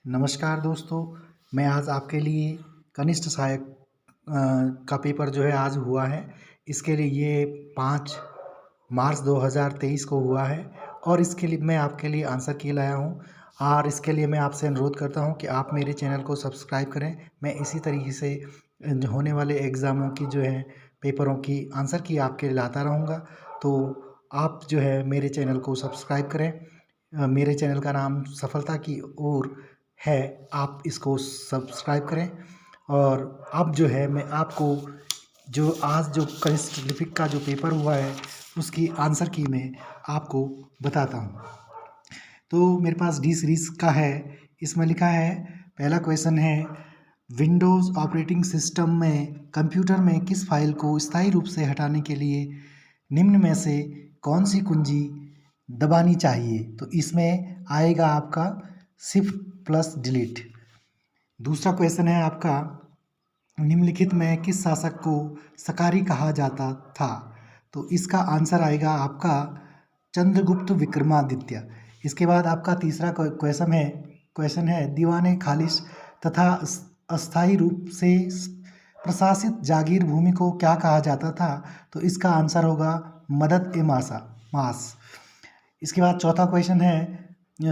नमस्कार दोस्तों, मैं आज आपके लिए कनिष्ठ सहायक का पेपर जो है आज हुआ है। इसके लिए ये 5 मार्च 2023 को हुआ है और इसके लिए मैं आपके लिए आंसर की लाया हूँ और इसके लिए मैं आपसे अनुरोध करता हूँ कि आप मेरे चैनल को सब्सक्राइब करें। मैं इसी तरीके से होने वाले एग्ज़ामों की जो है पेपरों की आंसर की आपके लिए लाता रहूँगा। तो आप जो है मेरे चैनल को सब्सक्राइब करें। मेरे चैनल का नाम सफलता की ओर है, आप इसको सब्सक्राइब करें। और अब जो है मैं आपको जो आज जो कनिष्ठ लिपिक का जो पेपर हुआ है उसकी आंसर की मैं आपको बताता हूँ। तो मेरे पास डी सीरीज़ का है। इसमें लिखा है, पहला क्वेश्चन है, विंडोज़ ऑपरेटिंग सिस्टम में कंप्यूटर में किस फाइल को स्थायी रूप से हटाने के लिए निम्न में से कौन सी कुंजी दबानी चाहिए? तो इसमें आएगा आपका Shift+Delete। दूसरा क्वेश्चन है आपका, निम्नलिखित में किस शासक को सकारी कहा जाता था? तो इसका आंसर आएगा आपका चंद्रगुप्त विक्रमादित्य। इसके बाद आपका तीसरा क्वेश्चन है दीवाने खालिश तथा अस्थायी रूप से प्रशासित जागीर भूमि को क्या कहा जाता था? तो इसका आंसर होगा मदद ए मास। इसके बाद चौथा क्वेश्चन है,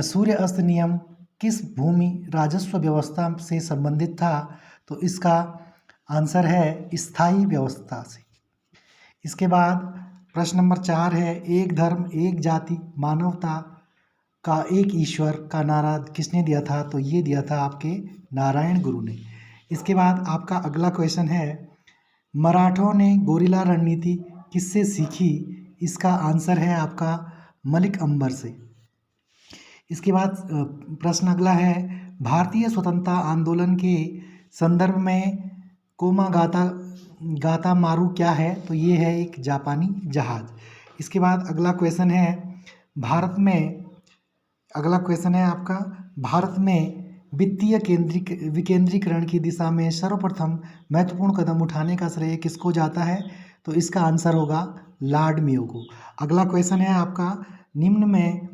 सूर्य अस्त नियम किस भूमि राजस्व व्यवस्था से संबंधित था? तो इसका आंसर है स्थायी व्यवस्था से। इसके बाद प्रश्न नंबर 4 है, एक धर्म एक जाति मानवता का एक ईश्वर का नारा किसने दिया था? तो ये दिया था आपके नारायण गुरु ने। इसके बाद आपका अगला क्वेश्चन है, मराठों ने गोरिल्ला रणनीति किससे सीखी? इसका आंसर है आपका मलिक अंबर से। इसके बाद प्रश्न अगला है, भारतीय स्वतंत्रता आंदोलन के संदर्भ में गाता मारू क्या है? तो ये है एक जापानी जहाज। इसके बाद अगला क्वेश्चन है, आपका भारत में वित्तीय विकेंद्रीकरण की दिशा में सर्वप्रथम महत्वपूर्ण कदम उठाने का श्रेय किसको जाता है? तो इसका आंसर होगा लॉर्ड मेयो को। अगला क्वेश्चन है आपका, निम्न में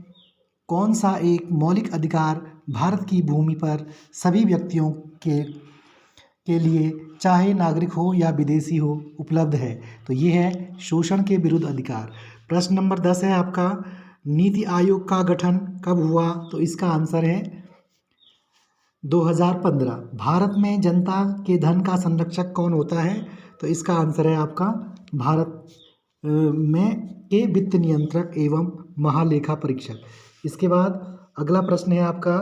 कौन सा एक मौलिक अधिकार भारत की भूमि पर सभी व्यक्तियों के लिए चाहे नागरिक हो या विदेशी हो उपलब्ध है? तो ये है शोषण के विरुद्ध अधिकार। प्रश्न नंबर 10 है आपका, नीति आयोग का गठन कब हुआ? तो इसका आंसर है 2015। भारत में जनता के धन का संरक्षक कौन होता है? तो इसका आंसर है आपका भारत में के वित्त नियंत्रक एवं महालेखा परीक्षक। इसके बाद अगला प्रश्न है आपका,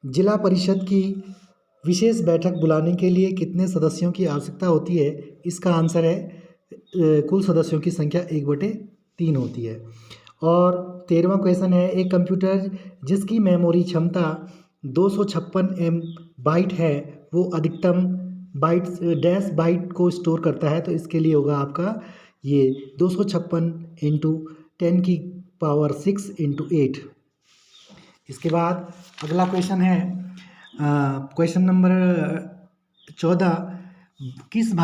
जिला परिषद की विशेष बैठक बुलाने के लिए कितने सदस्यों की आवश्यकता होती है? इसका आंसर है कुल सदस्यों की संख्या 1/3 होती है। और 13वां क्वेश्चन है, एक कंप्यूटर जिसकी मेमोरी क्षमता 256 बाइट है वो अधिकतम बाइट को स्टोर करता है? तो इसके लिए होगा आपका ये 256 × 10⁶ × 8। इसके बाद अगला क्वेश्चन है, क्वेश्चन नंबर 14, किस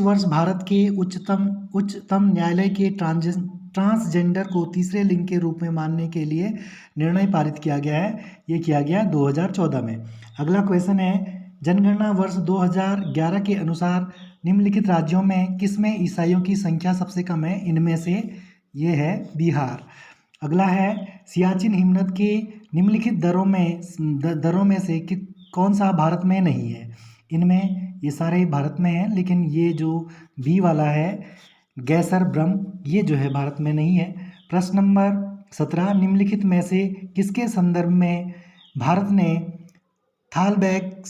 वर्ष भारत के उच्चतम न्यायालय के ट्रांसजेंडर को तीसरे लिंग के रूप में मानने के लिए निर्णय पारित किया गया है? ये किया गया 2014 में। अगला क्वेश्चन है, जनगणना वर्ष 2011 के अनुसार निम्नलिखित राज्यों में किसमें ईसाइयों की संख्या सबसे कम है? इनमें से ये है बिहार। अगला है, सियाचिन हिमनद के निम्नलिखित दरों में से कौन सा भारत में नहीं है? इनमें ये सारे भारत में हैं, लेकिन ये जो बी वाला है गैसर ब्रह्म, ये जो है भारत में नहीं है। प्रश्न नंबर 17, निम्नलिखित में से किसके संदर्भ में भारत ने थालबेग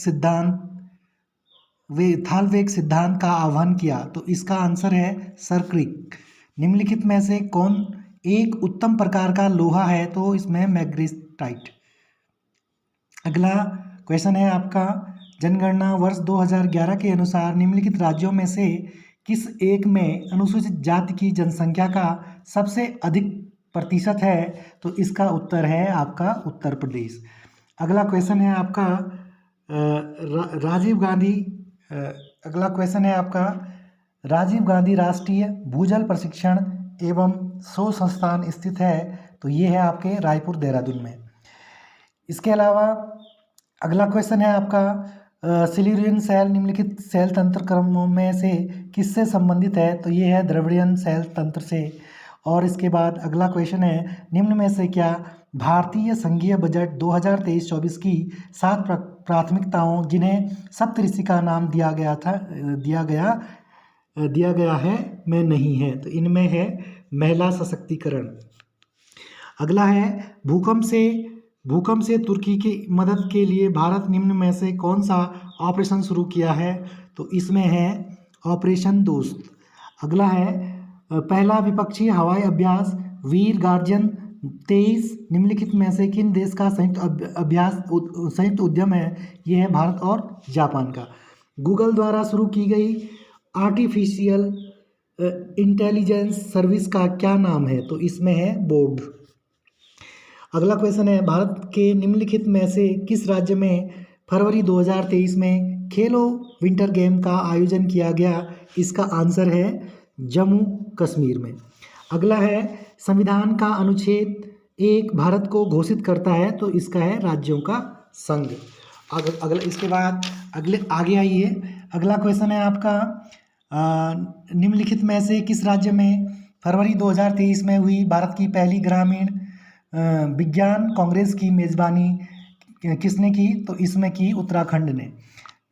सिद्धांत का आह्वान किया? तो इसका आंसर है सरक्रिक। निम्नलिखित में से कौन एक उत्तम प्रकार का लोहा है? तो इसमें मैग्नेटाइट। अगला क्वेश्चन है आपका, जनगणना वर्ष 2011 के अनुसार निम्नलिखित राज्यों में से किस एक में अनुसूचित जाति की जनसंख्या का सबसे अधिक प्रतिशत है? तो इसका उत्तर है आपका उत्तर प्रदेश। अगला क्वेश्चन है आपका, राजीव गांधी राष्ट्रीय भूजल प्रशिक्षण एवं शोध संस्थान स्थित है? तो ये है आपके रायपुर देहरादून में। इसके अलावा अगला क्वेश्चन है आपका सिल्यूरियन सेल निम्नलिखित सेल तंत्र क्रमों में से किससे संबंधित है? तो ये है द्रविडियन सेल तंत्र से। और इसके बाद अगला क्वेश्चन है निम्न में से क्या भारतीय संघीय बजट 2023-24 की 7 प्राथमिकताओं जिन्हें सप्तऋषि का नाम दिया गया है में नहीं है? तो इनमें है महिला सशक्तिकरण। अगला है भूकंप से तुर्की की मदद के लिए भारत निम्न में से कौन सा ऑपरेशन शुरू किया है? तो इसमें है ऑपरेशन दोस्त। अगला है पहला विपक्षी हवाई अभ्यास वीर गार्जियन 23 निम्नलिखित में से किन देश का संयुक्त उद्यम है? ये है भारत और जापान का। गूगल द्वारा शुरू की गई आर्टिफिशियल इंटेलिजेंस सर्विस का क्या नाम है? तो इसमें है बोर्ड। अगला क्वेश्चन है भारत के निम्नलिखित में से किस राज्य में फरवरी 2023 में खेलो विंटर गेम का आयोजन किया गया? इसका आंसर है जम्मू कश्मीर में। अगला है संविधान का अनुच्छेद 1 भारत को घोषित करता है? तो इसका है राज्यों का संघ। अगला इसके बाद आगे आइए। अगला क्वेश्चन है आपका निम्नलिखित में से किस राज्य में फरवरी 2023 में हुई भारत की पहली ग्रामीण विज्ञान कांग्रेस की मेज़बानी किसने की? तो इसमें की उत्तराखंड ने।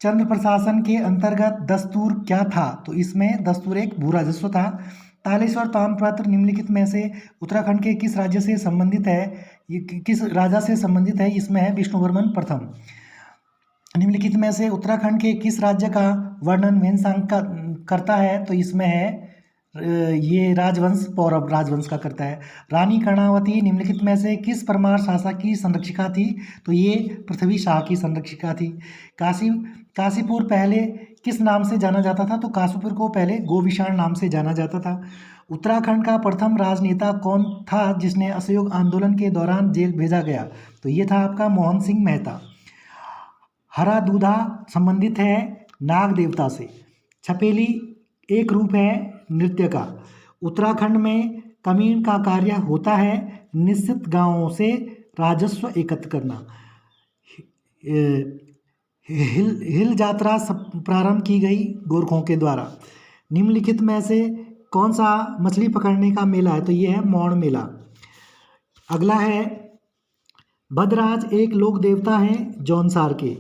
चंद्र प्रशासन के अंतर्गत दस्तूर क्या था? तो इसमें दस्तूर एक भू राजस्व था। तालेश्वर ताम्रपत्र निम्नलिखित में से उत्तराखंड के किस राज्य से संबंधित है? ये किस राजा से संबंधित है? इसमें है विष्णुवर्मन प्रथम। निम्नलिखित में से उत्तराखंड के किस राज्य का वर्णन वेनसांग करता है? तो इसमें है ये राजवंश पौरव राजवंश का करता है। रानी कर्णावती निम्नलिखित में से किस परमार शासक की संरक्षिका थी? तो ये पृथ्वी शाह की संरक्षिका थी। काशीपुर पहले किस नाम से जाना जाता था? तो काशीपुर को पहले गोविशाण नाम से जाना जाता था। उत्तराखंड का प्रथम राजनेता कौन था जिसने असहयोग आंदोलन के दौरान जेल भेजा गया? तो ये था आपका मोहन सिंह मेहता। हरा दूधा संबंधित है नाग देवता से। छपेली एक रूप है नृत्य का। उत्तराखंड में कमीन का कार्य होता है निश्चित गांवों से राजस्व एकत्र करना। हिल यात्रा प्रारंभ की गई गोरखों के द्वारा। निम्नलिखित में से कौन सा मछली पकड़ने का मेला है? तो ये है मौड़ मेला। अगला है भद्रराज एक लोक देवता है जौनसार के।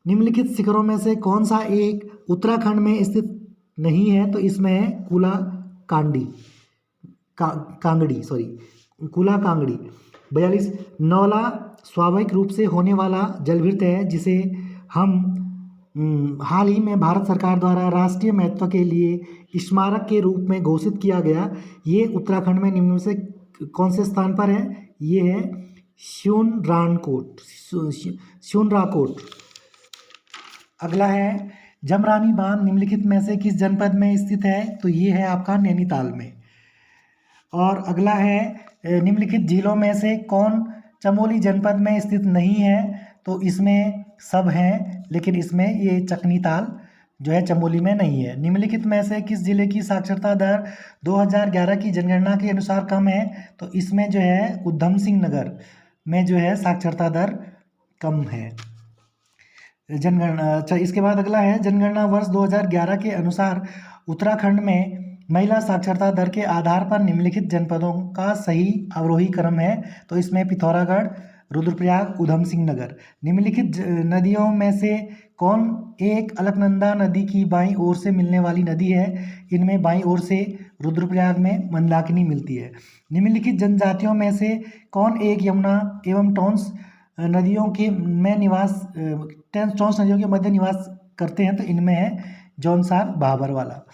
निम्नलिखित शिखरों में से कौन सा एक उत्तराखंड में स्थित नहीं है? तो इसमें है कुला कांगड़ी। 42 नौला स्वाभाविक रूप से होने वाला जलभृत है जिसे हम हाल ही में भारत सरकार द्वारा राष्ट्रीय महत्व के लिए स्मारक के रूप में घोषित किया गया। ये उत्तराखंड में निम्न में से कौन से स्थान पर है? ये है श्योनराकोट। अगला है जमरानी बांध निम्नलिखित में से किस जनपद में स्थित है? तो ये है आपका नैनीताल में। और अगला है निम्नलिखित झीलों में से कौन चमोली जनपद में स्थित नहीं है? तो इसमें सब हैं लेकिन इसमें ये चकनी ताल जो है चमोली में नहीं है। निम्नलिखित में से किस जिले की साक्षरता दर 2011 की जनगणना के अनुसार कम है? तो इसमें जो है उधम सिंह नगर में जो है साक्षरता दर कम है। जनगणना। अच्छा, इसके बाद अगला है जनगणना वर्ष 2011 के अनुसार उत्तराखंड में महिला साक्षरता दर के आधार पर निम्नलिखित जनपदों का सही अवरोही क्रम है? तो इसमें पिथौरागढ़, रुद्रप्रयाग, उधम सिंह नगर। निम्नलिखित नदियों में से कौन एक अलकनंदा नदी की बाईं ओर से मिलने वाली नदी है? इनमें बाईं ओर से रुद्रप्रयाग में मंदाकिनी मिलती है। निम्नलिखित जनजातियों में से कौन एक यमुना एवं टॉन्स नदियों के मध्य निवास करते हैं? तो इनमें है जौनसार बाबर वाला।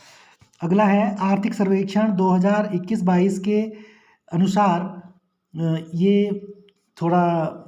अगला है आर्थिक सर्वेक्षण 2021-22 के अनुसार ये थोड़ा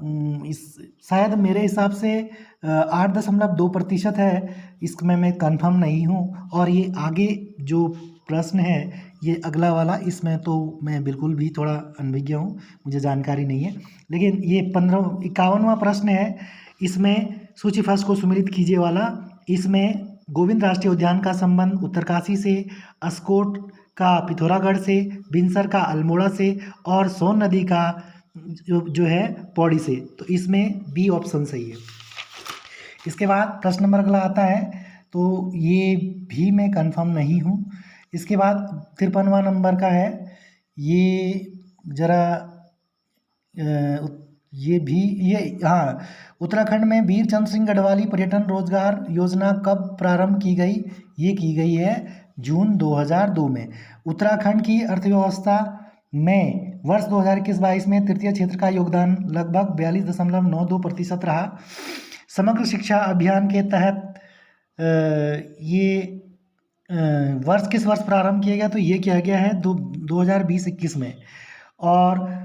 शायद मेरे हिसाब से 8.2% है। इसमें मैं कंफर्म नहीं हूँ। और ये आगे जो प्रश्न है ये अगला वाला, इसमें तो मैं बिल्कुल भी थोड़ा अनभिज्ञ हूँ, मुझे जानकारी नहीं है। लेकिन ये 51वां प्रश्न है, इसमें सूची फर्स्ट को सुमेलित कीजिए वाला। इसमें गोविंद राष्ट्रीय उद्यान का संबंध उत्तरकाशी से, अस्कोट का पिथौरागढ़ से, बिनसर का अल्मोड़ा से और सोन नदी का जो है पौड़ी से, तो इसमें बी ऑप्शन सही है। इसके बाद प्रश्न नंबर अगला आता है, तो ये भी मैं कंफर्म नहीं हूँ। इसके बाद 53वां नंबर का है, ये ज़रा ये भी ये हाँ, उत्तराखंड में वीर चंद्र सिंह गढ़वाली पर्यटन रोजगार योजना कब प्रारंभ की गई? ये की गई है जून 2002 में। उत्तराखंड की अर्थव्यवस्था में वर्ष 2021-22 में तृतीय क्षेत्र का योगदान लगभग 42.92% रहा। समग्र शिक्षा अभियान के तहत ये वर्ष किस वर्ष प्रारंभ किया गया? तो ये किया गया है 2020-21 में। और